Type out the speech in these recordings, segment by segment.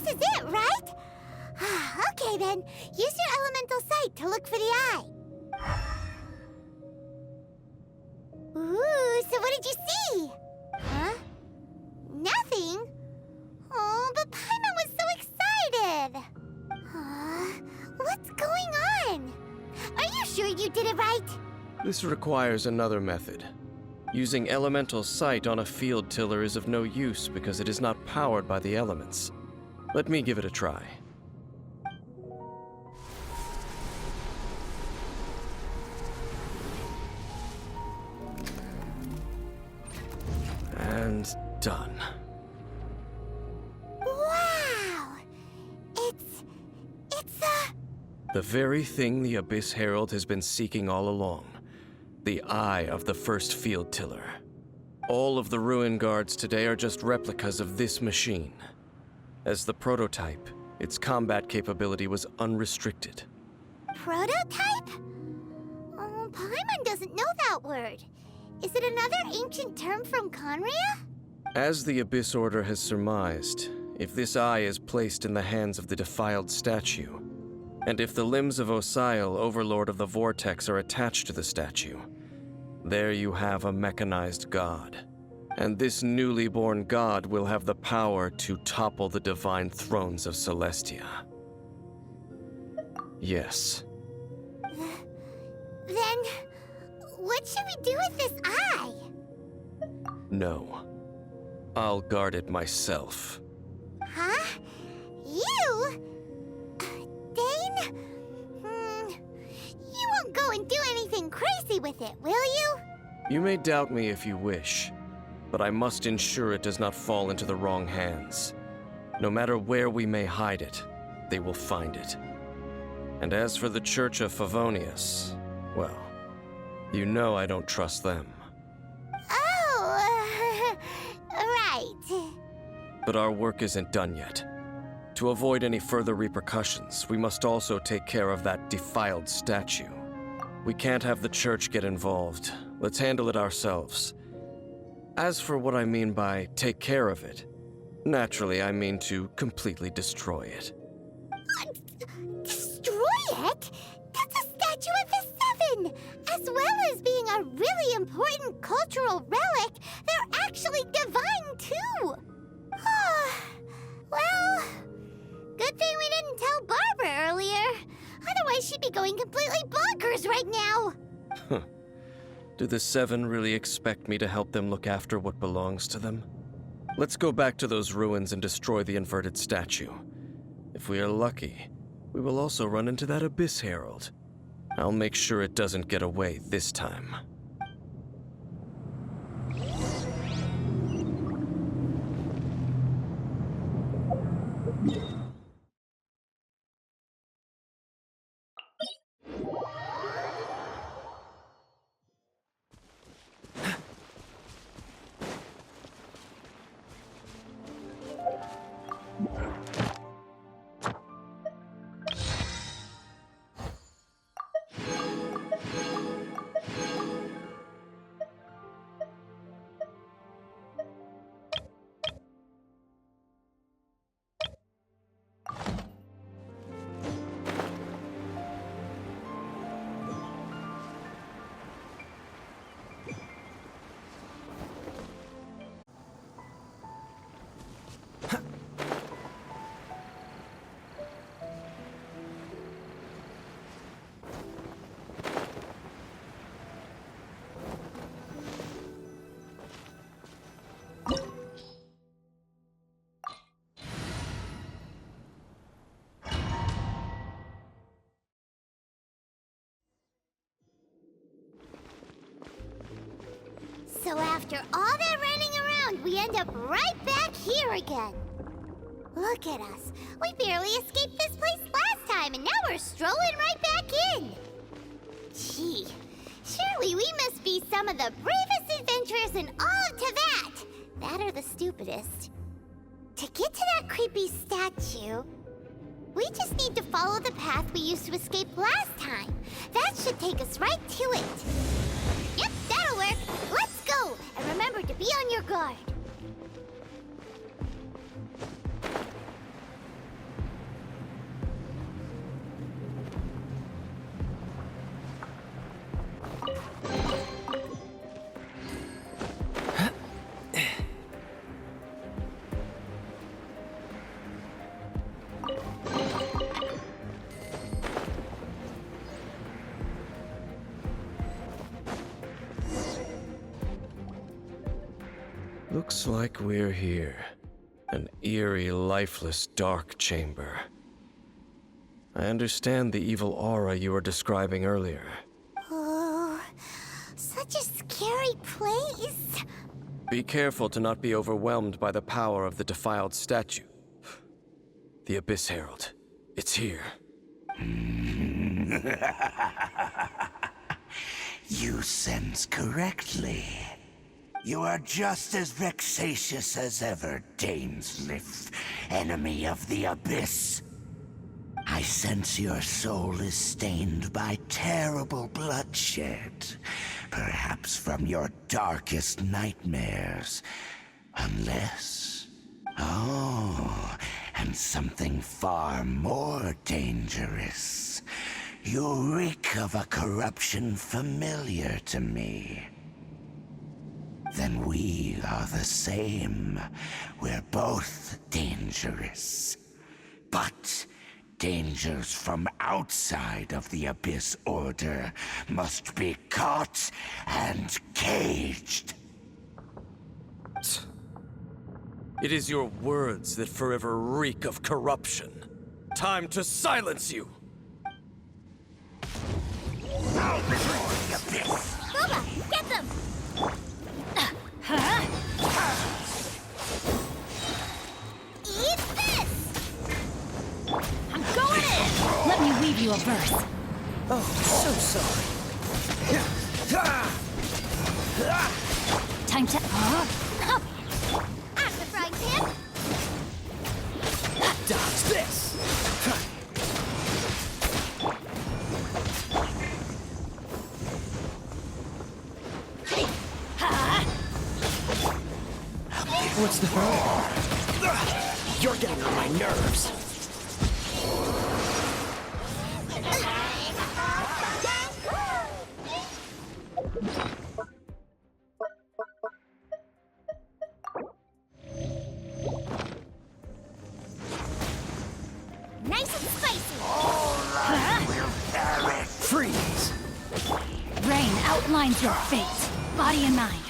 This is it, right? Okay then, use your elemental sight to look for the eye. Ooh, so what did you see? Huh? Nothing? Oh, but Paimon was so excited. What's going on? Are you sure you did it right? This requires another method. Using elemental sight on a field tiller is of no use because it is not powered by the elements. Let me give it a try. And done. Wow! It's the very thing the Abyss Herald has been seeking all along. The eye of the first field tiller. All of the ruin guards today are just replicas of this machine. As the prototype, its combat capability was unrestricted. Prototype? Oh, Paimon doesn't know that word. Is it another ancient term from Conria? As the Abyss Order has surmised, if this eye is placed in the hands of the defiled statue, and if the limbs of Osial, Overlord of the Vortex, are attached to the statue, there you have a mechanized god. And this newly born god will have the power to topple the divine thrones of Celestia. Yes. Then, what should we do with this eye? No. I'll guard it myself. Huh? You? Dane? You won't go and do anything crazy with it, will you? You may doubt me if you wish, but I must ensure it does not fall into the wrong hands. No matter where we may hide it, they will find it. And as for the Church of Favonius, well, you know I don't trust them. Oh, right. But our work isn't done yet. To avoid any further repercussions, we must also take care of that defiled statue. We can't have the church get involved. Let's handle it ourselves. As for what I mean by take care of it, naturally I mean to completely destroy it. Destroy it? That's a statue of the Seven! As well as being a really important cultural relic, they're actually divine too! Well, good thing we didn't tell Barbara earlier. Otherwise she'd be going completely bonkers right now! Do the Seven really expect me to help them look after what belongs to them? Let's go back to those ruins and destroy the inverted statue. If we are lucky, we will also run into that Abyss Herald. I'll make sure it doesn't get away this time. So after all that running around, we end up right back here again. Look at us. We barely escaped this place last time, and now we're strolling right back in. Gee, surely we must be some of the bravest adventurers in all of Teyvat. That or the stupidest. To get to that creepy statue, we just need to follow the path we used to escape last time. That should take us right to it. Yep, that'll work. Let's go, and remember to be on your guard. Looks like we're here. An eerie, lifeless, dark chamber. I understand the evil aura you were describing earlier. Oh, such a scary place. Be careful to not be overwhelmed by the power of the defiled statue. The Abyss Herald. It's here. You sense correctly. You are just as vexatious as ever, Dainsleaf, enemy of the Abyss. I sense your soul is stained by terrible bloodshed, perhaps from your darkest nightmares. Unless... Oh, and something far more dangerous. You reek of a corruption familiar to me. Then we are the same. We're both dangerous. But dangers from outside of the Abyss Order must be caught and caged. It is your words that forever reek of corruption. Time to silence you! I'll destroy the Abyss! Boba, get them! Eat this! I'm going in! Let me weave you a verse. Oh, so sorry. Time to... At the frying pan! Dodge this! What's the hurry? You're getting on my nerves. Nice and spicy! Freeze! Rain outlines your fate. Body and mind.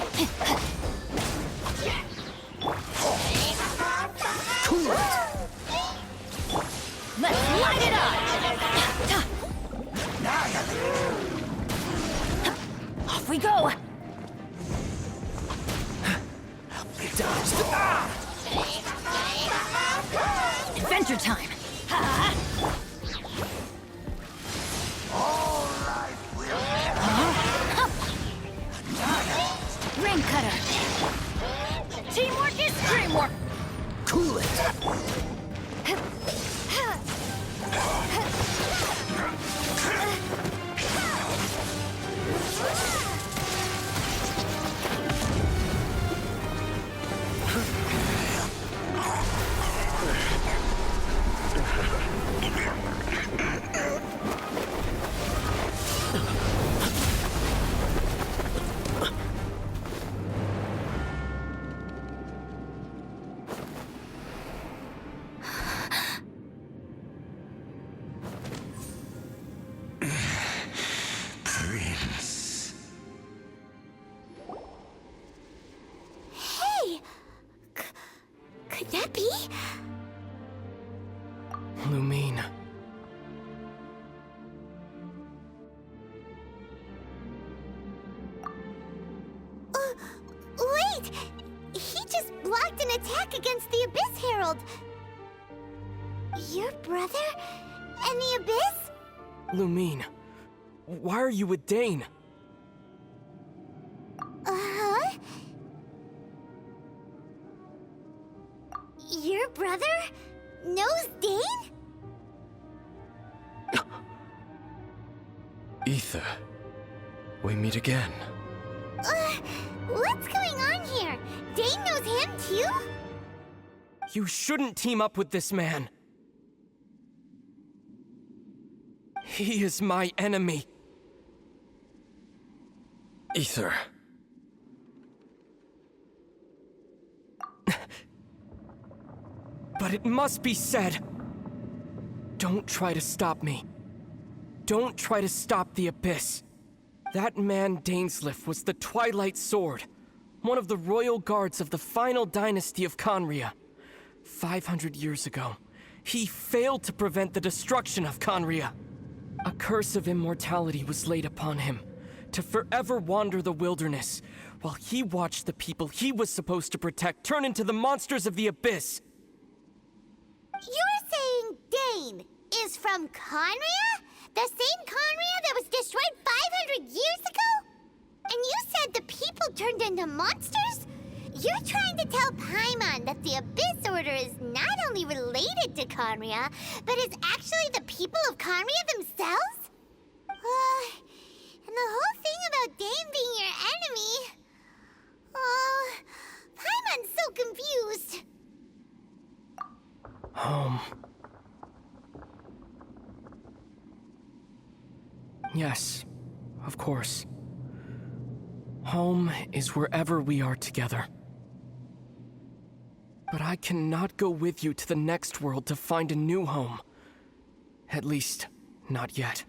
Cool it! Let's light it up! Off we go! Dodge the... Adventure time! Rain cutter! Teamwork is dreamwork! Cool it! Prince. Hey! Could that be? Lumine. Wait! He just blocked an attack against the Abyss Herald! Your brother? And the Abyss? Lumine. Why are you with Dane? Uh-huh? Your brother knows Dane? Ether. We meet again. What's going on here? Dane knows him too? You shouldn't team up with this man. He is my enemy. Ether. But it must be said. Don't try to stop me. Don't try to stop the Abyss. That man Dainsleaf was the Twilight Sword. one of the royal guards of the final dynasty of Conria. 500 years ago, he failed to prevent the destruction of Conria. A curse of immortality was laid upon him, to forever wander the wilderness, while he watched the people he was supposed to protect turn into the monsters of the abyss. You're saying Dane is from Conria? The same Conria that was destroyed 500 years ago? And you said the people turned into monsters? You're trying to tell Paimon that the Abyss Order is not only related to Conria, but is actually the people of Conria themselves? And the whole thing about Dane being your enemy... Paimon's so confused. Home. Yes, of course. Home is wherever we are together. But I cannot go with you to the next world to find a new home. At least, not yet.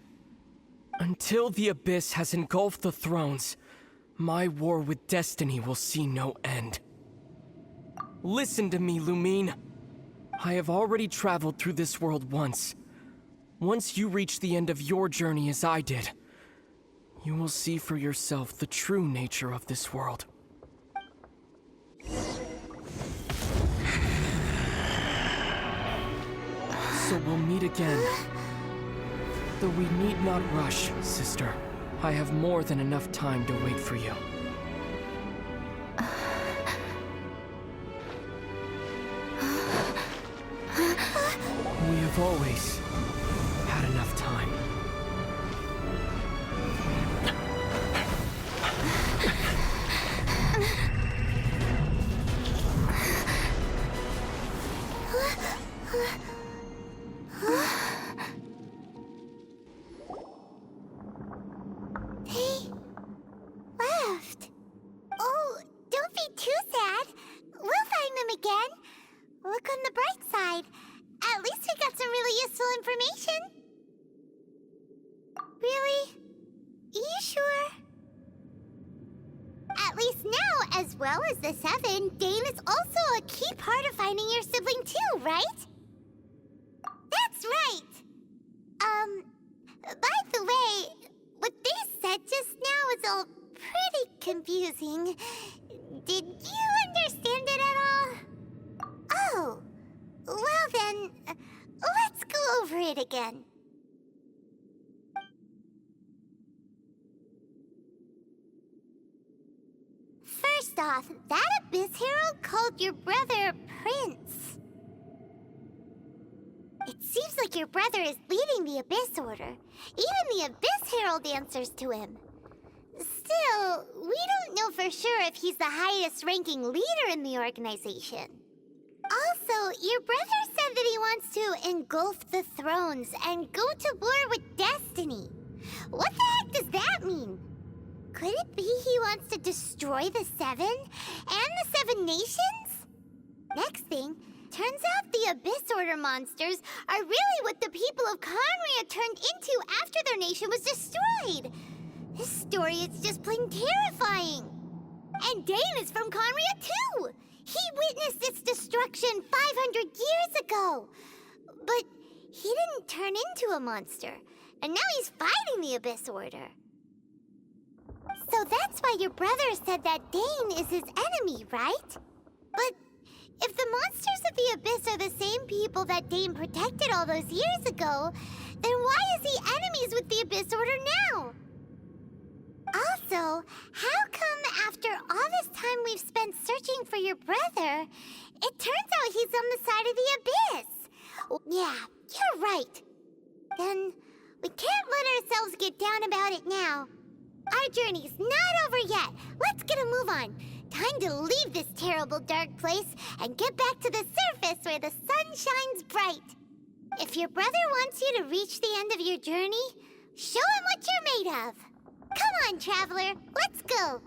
Until the Abyss has engulfed the thrones, my war with destiny will see no end. Listen to me, Lumine. I have already traveled through this world once. Once you reach the end of your journey as I did, you will see for yourself the true nature of this world. So we'll meet again. Though we need not rush, sister. I have more than enough time to wait for you. We have always had enough time. They left. Oh, don't be too sad. We'll find them again. Look on the bright side. At least we got some really useful information. Really? You sure? At least now, as well as the Seven, Dane is also a key part of finding your sibling too, right? That's right! By the way, what they said just now is all pretty confusing. Did you understand it at all? Oh, well then, let's go over it again. First off, that Abyss Herald called your brother Prince. It seems like your brother is leading the Abyss Order. Even the Abyss Herald answers to him. Still, we don't know for sure if he's the highest-ranking leader in the organization. Also, your brother said that he wants to engulf the thrones and go to war with destiny. What the heck does that mean? Could it be he wants to destroy the Seven and the Seven Nations? Next thing, turns out the Abyss Order monsters are really what the people of Conria turned into after their nation was destroyed. This story is just plain terrifying. And Dane is from Conria too. He witnessed its destruction 500 years ago. But he didn't turn into a monster. And now he's fighting the Abyss Order. So that's why your brother said that Dane is his enemy, right? But if the monsters of the Abyss are the same people that Dane protected all those years ago, then why is he enemies with the Abyss Order now? Also, how come after all this time we've spent searching for your brother, it turns out he's on the side of the Abyss? Yeah, you're right. Then we can't let ourselves get down about it now. Our journey's not over yet. Let's get a move on. Time to leave this terrible dark place and get back to the surface where the sun shines bright. If your brother wants you to reach the end of your journey, show him what you're made of. Come on, traveler, let's go.